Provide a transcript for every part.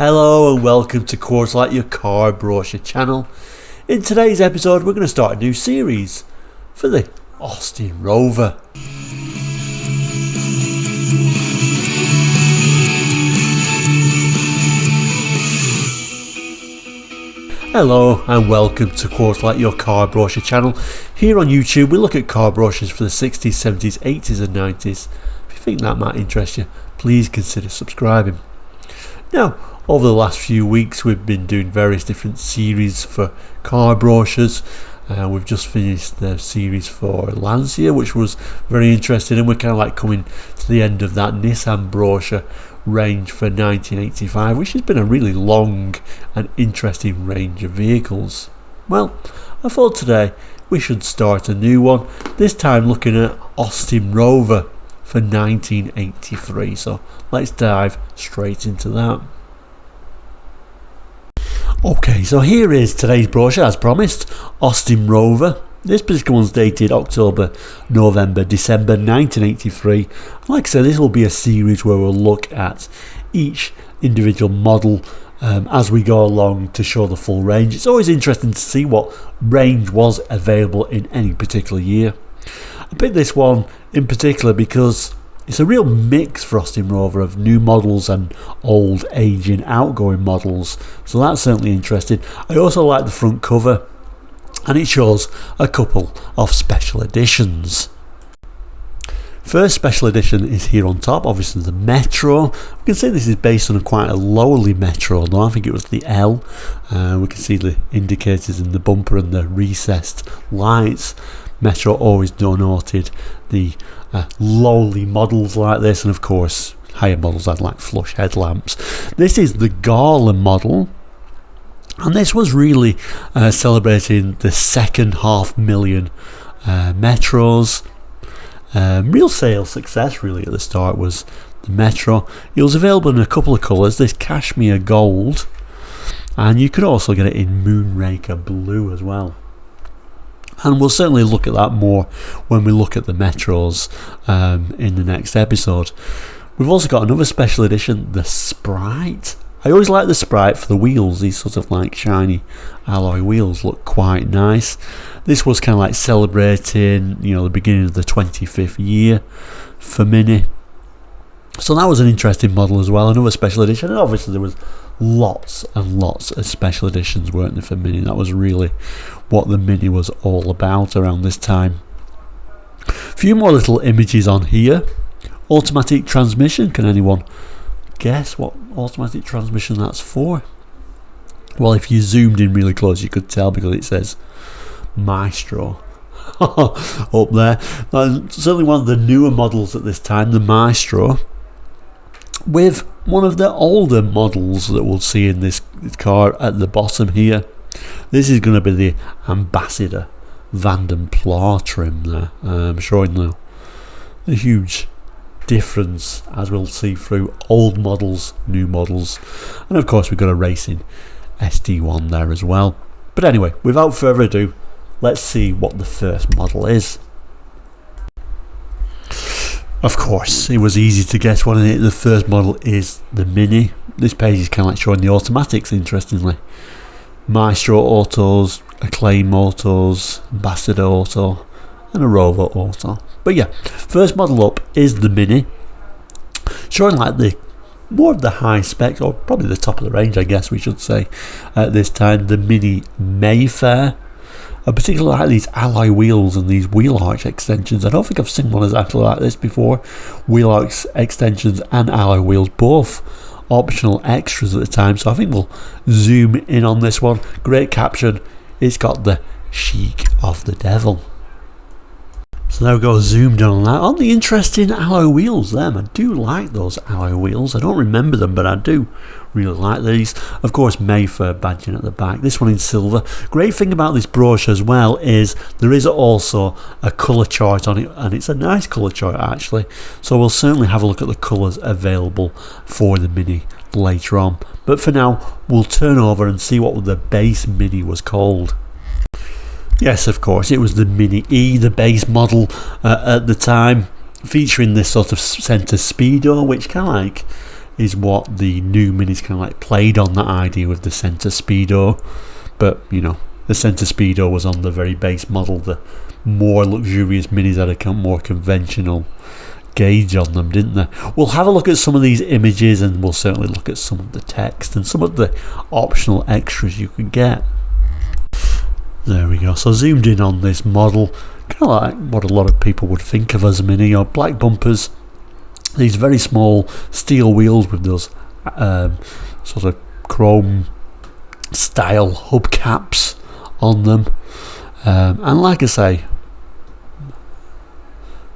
Hello and welcome to Course Like Your Car Brochure channel. In today's episode we're going to start a new series for the Austin Rover. Hello and welcome to Course Like Your Car Brochure channel. Here on YouTube we look at car brochures for the 60s, 70s, 80s and 90s. If you think that might interest you, please consider subscribing. Now, over the last few weeks we've been doing various different series for car brochures. We've just finished the series for Lancia, which was very interesting, and we're kind of like coming to the end of that Nissan brochure range for 1985, which has been a really long and interesting range of vehicles. Well, I thought today we should start a new one, this time looking at Austin Rover for 1983, so let's dive straight into that. Okay, so here is today's brochure as promised, Austin Rover. This particular one's dated October, November, December 1983. Like I said, this will be a series where we'll look at each individual model as we go along to show the full range. It's always interesting to see what range was available in any particular year. I picked this one in particular because it's a real mix for Austin Rover of new models and old, aging, outgoing models, so that's certainly interesting. I also like the front cover, and it shows a couple of special editions. First special edition is here on top, obviously the Metro. We can see this is based on quite a lowly Metro, though I think it was the L. We can see the indicators in the bumper and the recessed lights. Metro always denoted the lowly models like this, and of course higher models had like flush headlamps. This is the Gala model, and this was really celebrating the second 500,000 Metros. Real sales success really at the start was the Metro. It was available in a couple of colours, this cashmere gold, and you could also get it in Moonraker blue as well. And we'll certainly look at that more when we look at the Metros in the next episode. We've also got another special edition, the Sprite. I always like the Sprite for the wheels. These sort of like shiny alloy wheels look quite nice. This was kind of like celebrating, the beginning of the 25th year for Mini. So that was an interesting model as well, another special edition. And obviously there was lots and lots of special editions, weren't there, for Mini? That was really what the Mini was all about around this time. A few more little images on here. Automatic transmission. Can anyone guess what automatic transmission that's for? Well, if you zoomed in really close you could tell, because it says Maestro up there. That's certainly one of the newer models at this time, the Maestro, with one of the older models that we'll see in this car at the bottom here. This is going to be the Ambassador Vanden Ploegh trim there, showing the huge difference as we'll see through old models, new models, and of course we've got a racing SD1 there as well. But anyway, without further ado, let's see what the first model is. Of course, it was easy to guess, wasn't it? The first model is the Mini. This page is kind of like showing the automatics, interestingly. Maestro Autos, Acclaim Autos, Ambassador Auto, and a Rover Auto. But yeah, first model up is the Mini, showing like the more of the high spec, or probably the top of the range, I guess we should say, at this time, the Mini Mayfair. I particularly like these alloy wheels and these wheel arch extensions. I don't think I've seen one exactly like this before. Wheel arch extensions and alloy wheels, both optional extras at the time, so I think we'll zoom in on this one. Great caption, it's got the chic of the devil. So there we go, zoomed in on that. On the interesting alloy wheels there, I do like those alloy wheels. I don't remember them, but I do really like these. Of course, Mayfair badging at the back. This one in silver. Great thing about this brochure as well is there is also a colour chart on it, and it's a nice colour chart actually. So we'll certainly have a look at the colours available for the Mini later on. But for now, we'll turn over and see what the base Mini was called. Yes, of course, it was the Mini E, the base model at the time, featuring this sort of centre speedo, which kind of like is what the new Minis kind of like played on, that idea with the centre speedo. But you know, the centre speedo was on the very base model. The more luxurious Minis had a more conventional gauge on them, didn't they? We'll have a look at some of these images, and we'll certainly look at some of the text and some of the optional extras you can get. There we go. So zoomed in on this model, kind of like what a lot of people would think of as a Mini. Or black bumpers, these very small steel wheels with those sort of chrome style hubcaps on them, and like I say,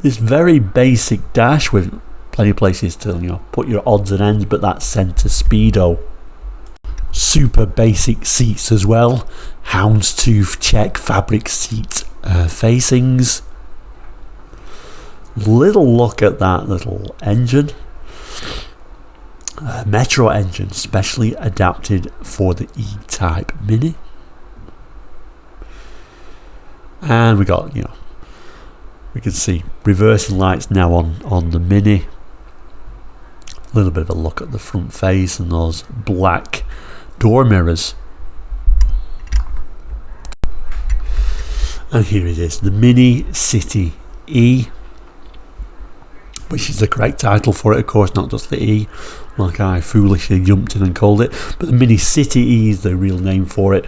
this very basic dash with plenty of places to, you know, put your odds and ends, but that centre speedo. Super basic seats as well, houndstooth check fabric seat facings. Little look at that little engine, Metro engine, specially adapted for the E-Type Mini. And we got, you know, we can see reversing lights now on the Mini. A little bit of a look at the front face and those black door mirrors. And here it is, the Mini City E, which is the correct title for it, of course, not just the E, like I foolishly jumped in and called it, but the Mini City E is the real name for it.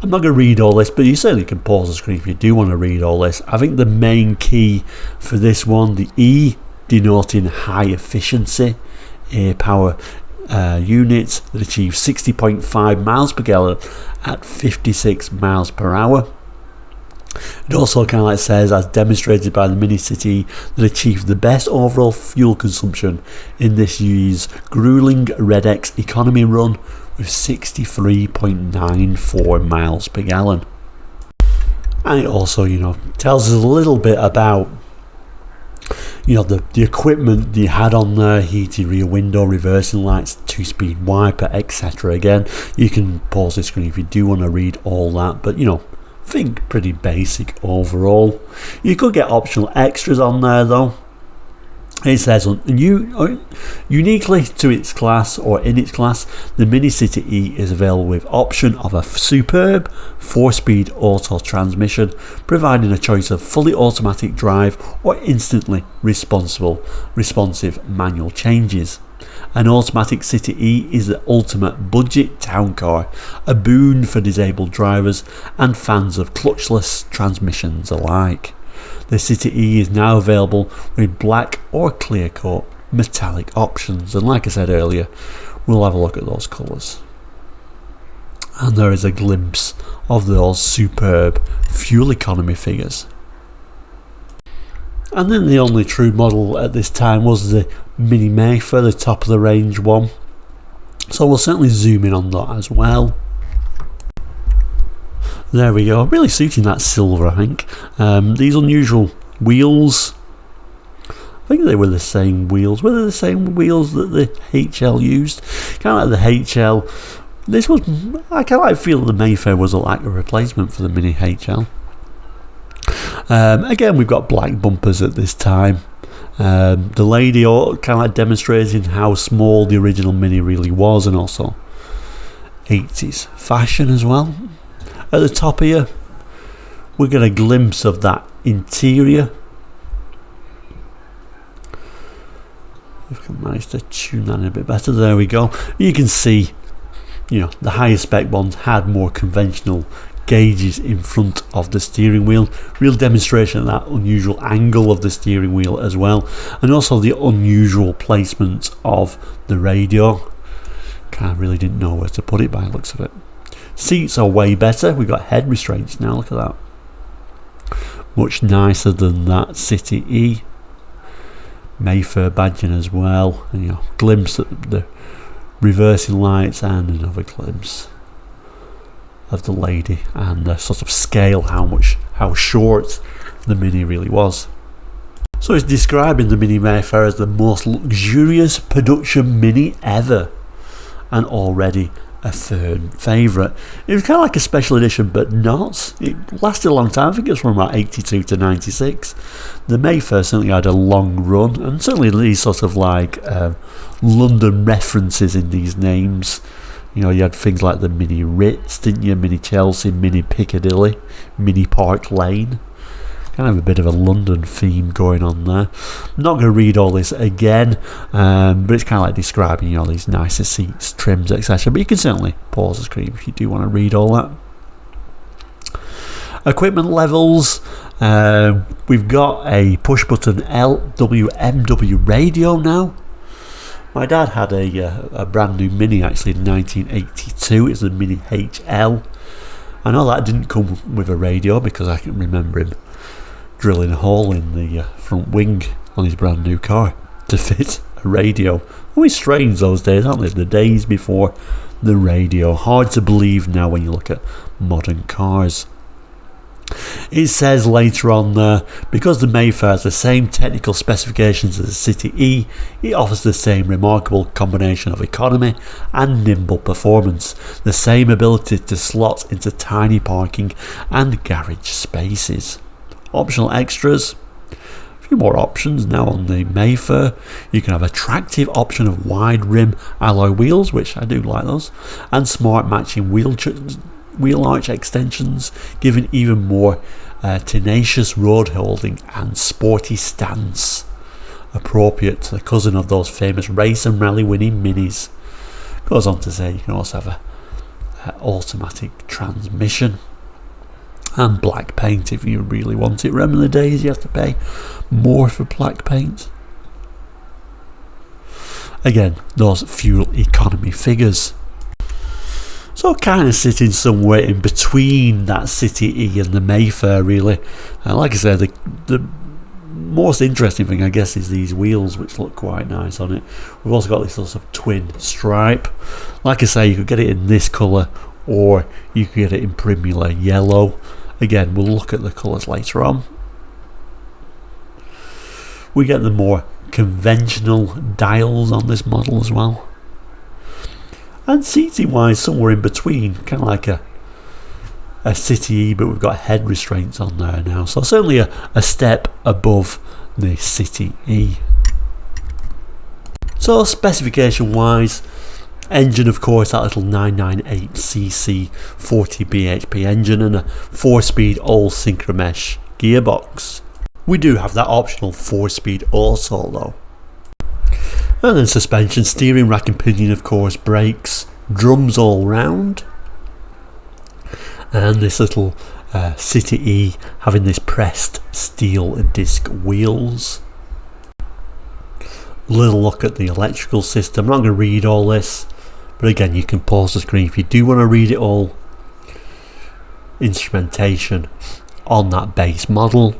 I'm not going to read all this, but you certainly can pause the screen if you do want to read all this. I think the main key for this one, the E denoting high efficiency air power units that achieve 60.5 miles per gallon at 56 miles per hour. It also kind of like says, as demonstrated by the Mini City, that achieved the best overall fuel consumption in this year's grueling Red X economy run with 63.94 miles per gallon. And it also, you know, tells us a little bit about, you know, the equipment that you had on there: heated rear window, reversing lights, 2-speed wiper, etc. Again, you can pause the screen if you do want to read all that, but you know, think pretty basic overall. You could get optional extras on there though. It says, uniquely to its class, or in its class, the Mini City E is available with option of a superb 4-speed auto transmission, providing a choice of fully automatic drive or instantly responsive manual changes. An automatic City E is the ultimate budget town car, a boon for disabled drivers and fans of clutchless transmissions alike. The City E is now available with black or clear coat metallic options, and like I said earlier, we'll have a look at those colours. And there is a glimpse of those superb fuel economy figures. And then the only true model at this time was the Mini Mayfair, the top of the range one, so we'll certainly zoom in on that as well. There we go, really suiting that silver, I think. These unusual wheels, I think they were the same wheels. Were they the same wheels that the HL used? Kind of like the HL. This was, I kind of like feel that the Mayfair was like a replacement for the Mini HL. Again, we've got black bumpers at this time. The lady kind of like demonstrating how small the original Mini really was, and also 80s fashion as well. At the top here, we get a glimpse of that interior. If I can manage to tune that in a bit better, there we go. You can see, you know, the higher spec ones had more conventional gauges in front of the steering wheel. Real demonstration of that unusual angle of the steering wheel as well, and also the unusual placement of the radio. Really didn't know where to put it by the looks of it. Seats are way better. We've got head restraints now, look at that. Much nicer than that City E. Mayfair badging as well, and you know, glimpse at the reversing lights, and another glimpse of the lady, and the sort of scale, how short the Mini really was. So it's describing the Mini Mayfair as the most luxurious production Mini ever, and already a third favourite. It was kind of like a special edition, but not. It lasted a long time. I think it was from about 82 to 96. The Mayfair certainly had a long run, and certainly these sort of like London references in these names. You know, you had things like the Mini Ritz, didn't you? Mini Chelsea, Mini Piccadilly, Mini Park Lane. Kind of a bit of a London theme going on there. I'm not going to read all this again, but it's kind of like describing, you know, these nicer seats, trims, etc. But you can certainly pause the screen if you do want to read all that. Equipment levels. We've got a push button LWMW radio now. My dad had a brand new Mini actually in 1982. It's the Mini HL. I know that didn't come with a radio because I can remember him drilling a hole in the front wing on his brand new car to fit a radio. Always strange those days, aren't they? The days before the radio. Hard to believe now when you look at modern cars. It says later on there, because the Mayfair has the same technical specifications as the City E, it offers the same remarkable combination of economy and nimble performance, the same ability to slot into tiny parking and garage spaces. Optional extras. A few more options now on the Mayfair. You can have attractive option of wide rim alloy wheels, which I do like those, and smart matching wheel arch extensions, giving even more tenacious road holding and sporty stance, appropriate to the cousin of those famous race and rally winning Minis. Goes on to say you can also have a automatic transmission and black paint if you really want it. Remember the days you have to pay more for black paint? Again, those fuel economy figures. So kind of sitting somewhere in between that City E and the Mayfair really. Like I said, the most interesting thing I guess is these wheels, which look quite nice on it. We've also got this sort of twin stripe. Like I say, you could get it in this colour or you could get it in Primula yellow. Again, we'll look at the colours later on. We get the more conventional dials on this model as well. And seating wise, somewhere in between, kind of like a City E, but we've got head restraints on there now. So certainly a step above the City E. So specification wise, engine of course that little 998cc 40 bhp engine and a 4-speed all synchromesh gearbox. We do have that optional 4-speed also though. And then suspension, steering rack and pinion of course, brakes, drums all round, and this little City E having this pressed steel disc wheels. Little look at the electrical system. I'm not going to read all this, but again you can pause the screen if you do want to read it all. Instrumentation on that base model,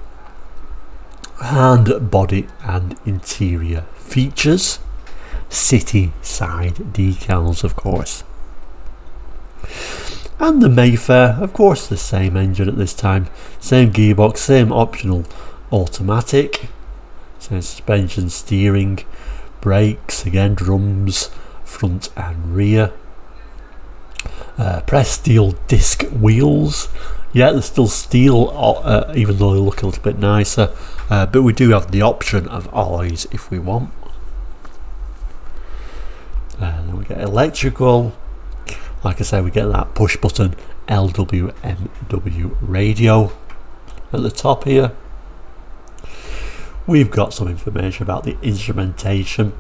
and body and interior features. City side decals of course, and the Mayfair of course the same engine at this time, same gearbox, same optional automatic, same suspension, steering, brakes, again drums front and rear, pressed steel disc wheels. Yeah, they're still steel, even though they look a little bit nicer, but we do have the option of alloys if we want. Then we get electrical. Like I say, we get that push button LWMW radio at the top here. We've got some information about the instrumentation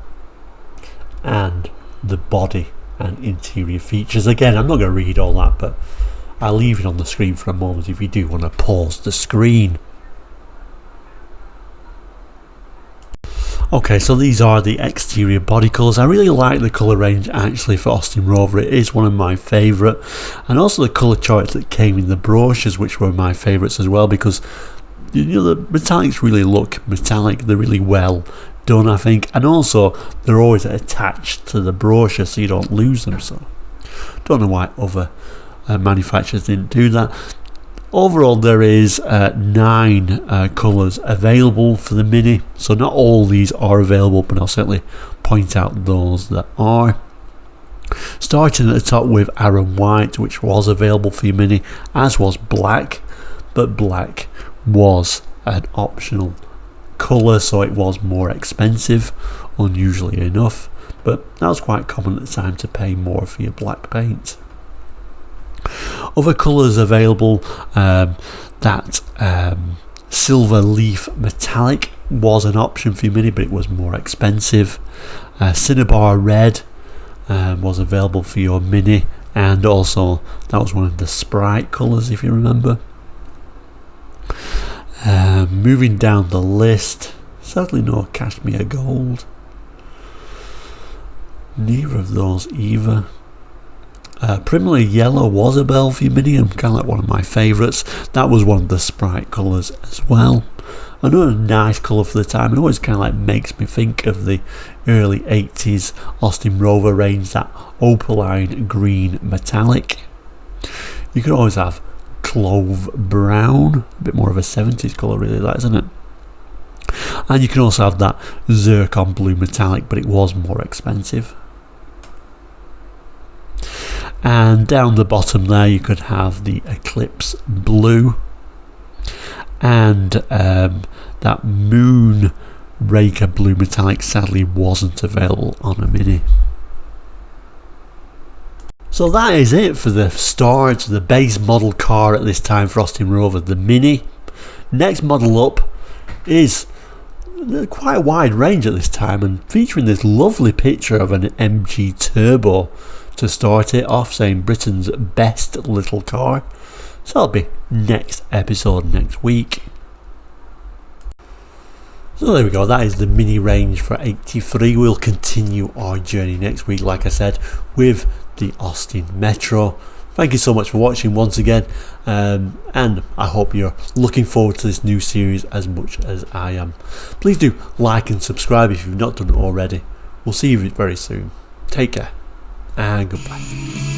and the body and interior features. Again, I'm not going to read all that, but I'll leave it on the screen for a moment if you do want to pause the screen. Okay, so these are the exterior body colours. I really like the colour range actually for Austin Rover. It is one of my favourite, and also the colour charts that came in the brochures, which were my favourites as well, because you know the metallics really look metallic. They're really well done, I think, and also they're always attached to the brochure so you don't lose them. So don't know why other manufacturers didn't do that. Overall there is 9 colours available for the Mini, so not all these are available, but I'll certainly point out those that are. Starting starting at the top with Aaron White, which was available for your Mini, as was black, but black was an optional colour, so it was more expensive, unusually enough, but that was quite common at the time to pay more for your black paint. Other colours available, that silver leaf metallic was an option for your Mini, but it was more expensive. Cinnabar red was available for your Mini, and also that was one of the Sprite colours, if you remember. Moving down the list, sadly no cashmere gold, neither of those either. Primly yellow was available for your Mini, and kind of like one of my favourites. That was one of the Sprite colours as well. Another nice colour for the time. It always kind of like makes me think of the early 80s Austin Rover range, that opaline green metallic. You could always have clove brown, a bit more of a 70s colour really, that, isn't it? And you can also have that zircon blue metallic, but it was more expensive. And down the bottom there you could have the Eclipse blue, and that Moon Raker blue metallic sadly wasn't available on a Mini. So that is it for the start, the base model car at this time for Austin Rover, the Mini. Next model up is quite a wide range at this time, and featuring this lovely picture of an MG Turbo to start it off, saying Britain's best little car. So that'll be next episode next week. So there we go, that is the Mini range for 83. We'll continue our journey next week, like I said, with the Austin Metro. Thank you so much for watching once again, and I hope you're looking forward to this new series as much as I am. Please do like and subscribe if you've not done it already. We'll see you very soon. Take care and goodbye.